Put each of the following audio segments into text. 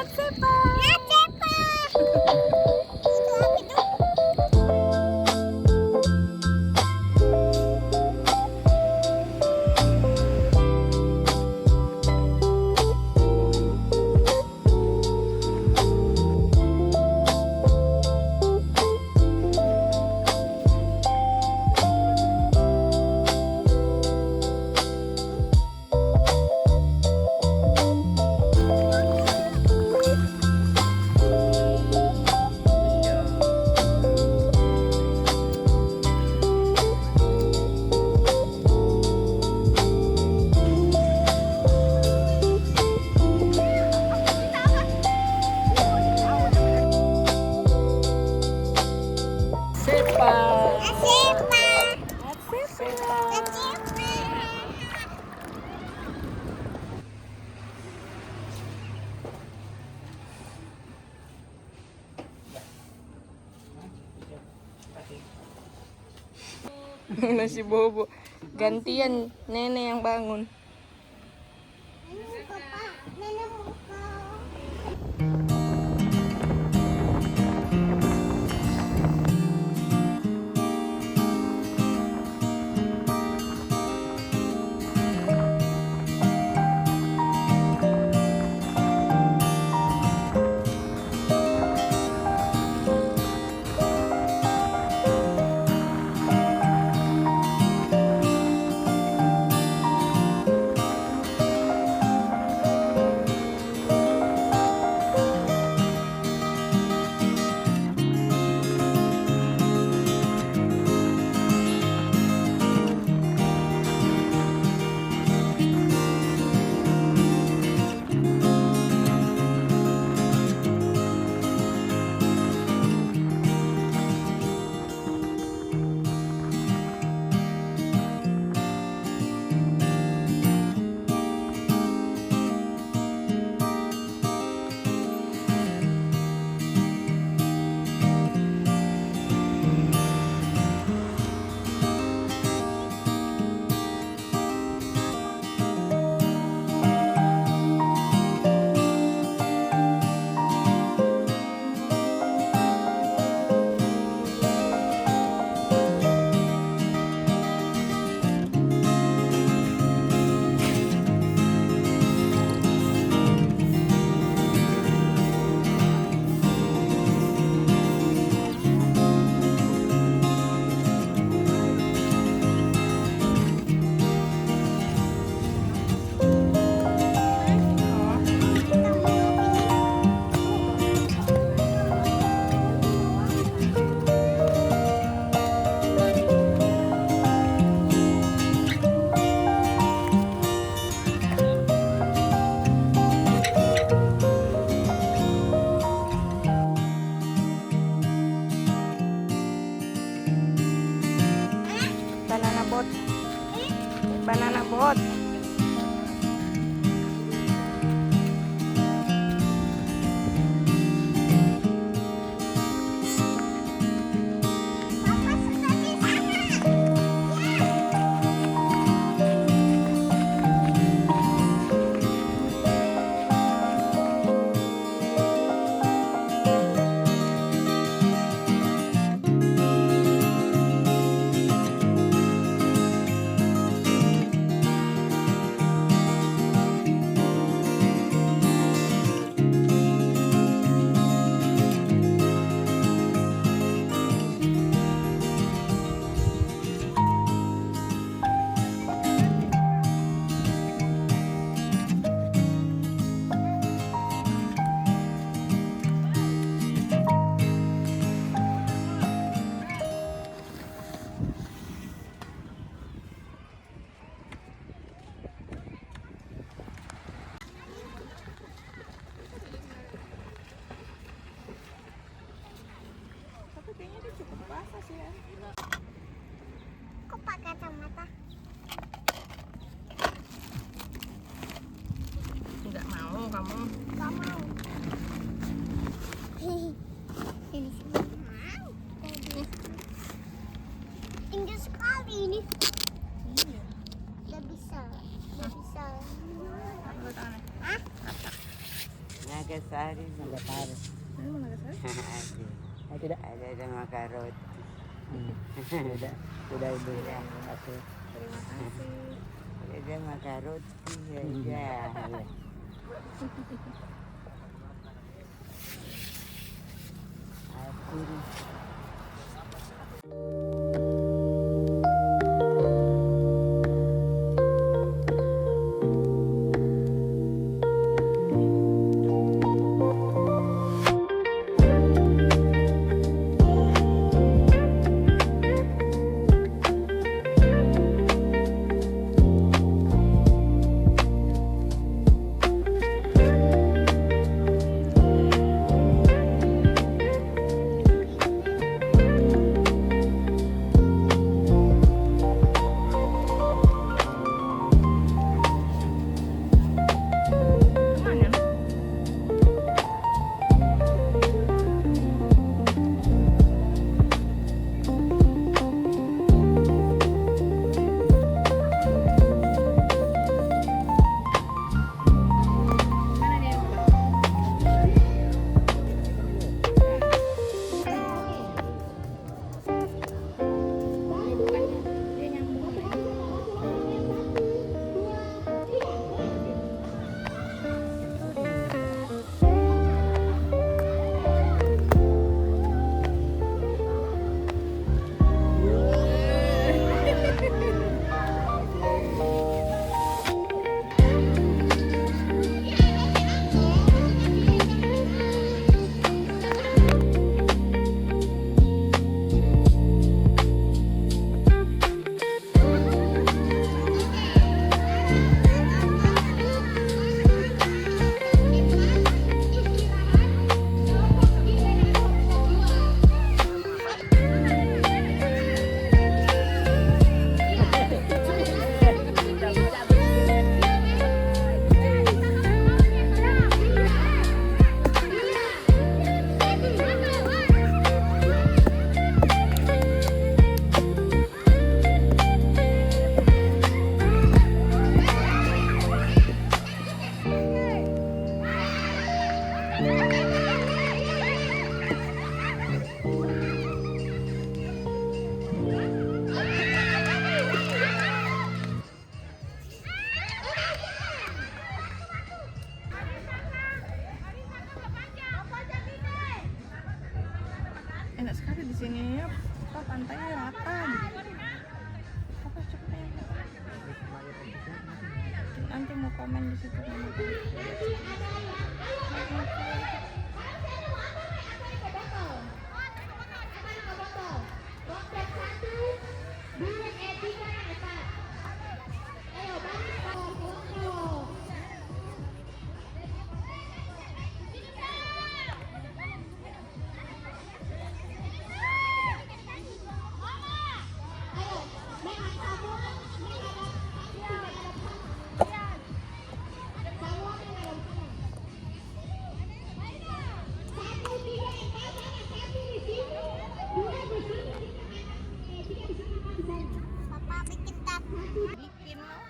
Natsepa. Natsepa. Itu apa itu? Natsepa. Natsepa. Natsepa. Natsepa. Mana si Bobo. Gantian nenek yang bangun. Nenek papa, nenek muka. Banana boat. Banana boat. Papa sudah di sana. Tapi kayaknya dia cukup basah sih ya. Kok pakai kacamata? Enggak mau kamu. Gak mau. Ini sih mau. Tinggi sekali ini. Iya. Gak bisa. Gak bisa. Ambil tangannya. Hah? Naga Nagasari. Nagasari. Ano mo nagasal? Ay, tidak. Ada makarot. Tidak. Tidak ibu. Terima kasih. Terima kasih. Ada makarot. Ya. Aku Kemana? Mana dia? Ini bukannya dia nyambung. Enak sekali di sini ya. Pak, pantainya rata. Apa cepet ya? Nanti mau komen di situ. Papa bikin tab. Bikin loh.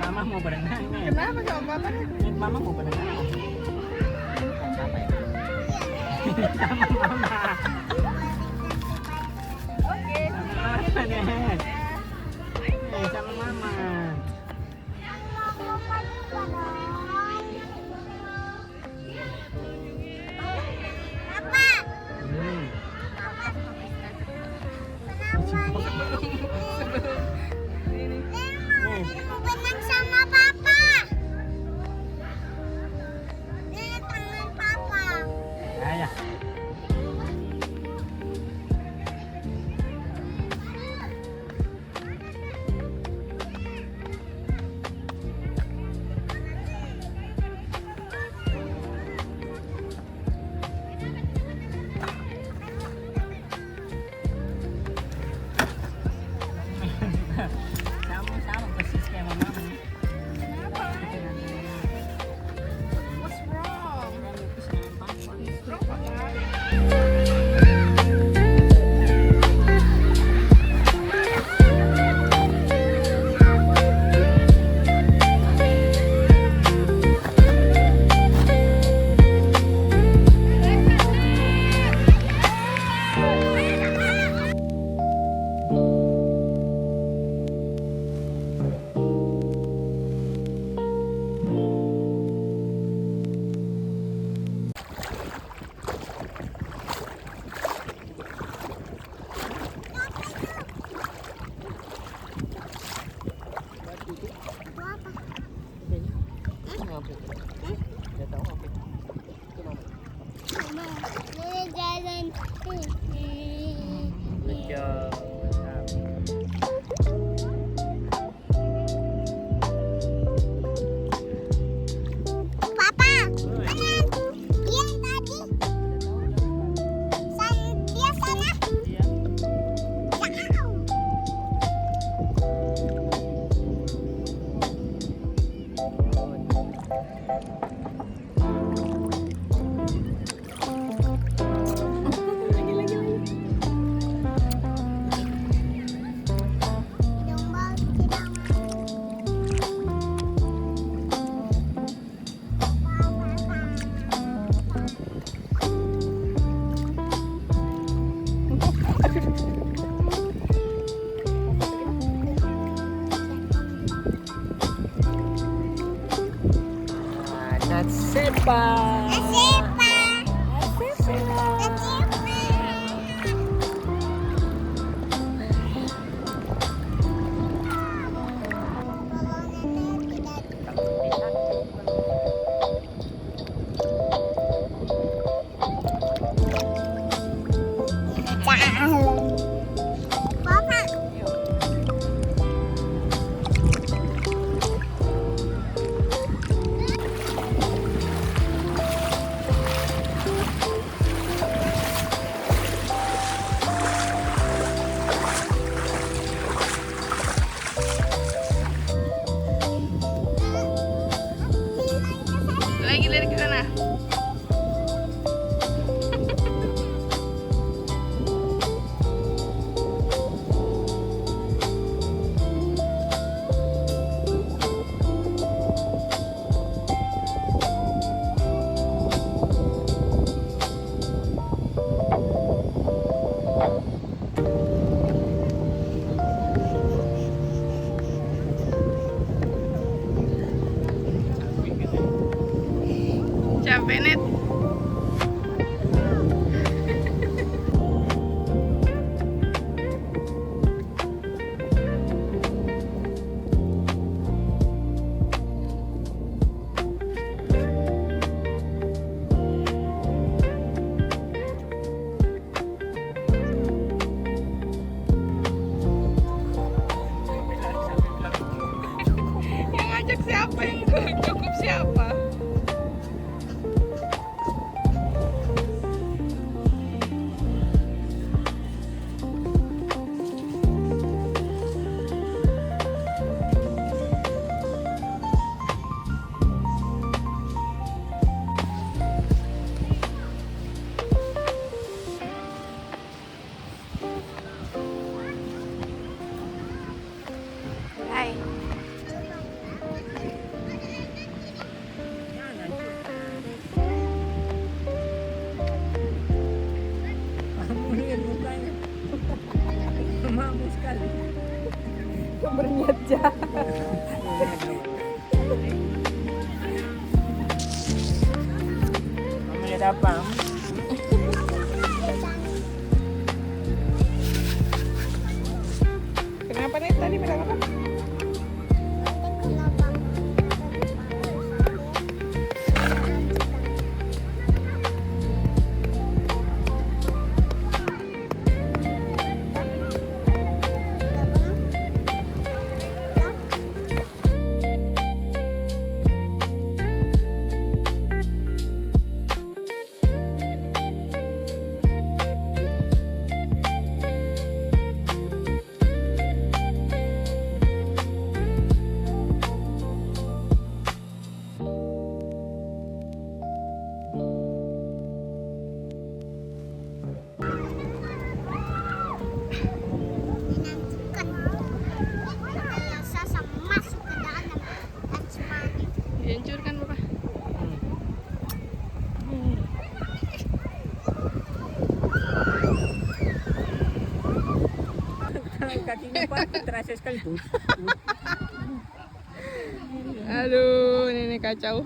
Mama mau berenang nih. Kenapa sama papa nih? Mama mau berenang. Bukan papa ya. Sama mama. Oke. Sama nih. Sama mama. Papa, Hmm. Ini. mau berenang sama papa. Oke. Udah tahu oke. Itu mama. Ini jalan. Good job. Papa, mana? Dia tadi. Dia sana. Iya. Jauh. Domba tidak. Natsepa. Siapa? Siapa? Papa. Lagi dari ke sana. Capek net. Yang ngajak siapa? Yang cukup siapa? Hai. Kamu lihat mukanya. Mamu sekali. Berniat jahat. Kamu lihat apa? Kenapa nih tadi bilang apa? Dihancurkan Bapak. Kakinya Pak terasa sekali tuh. Aduh, ini kacau.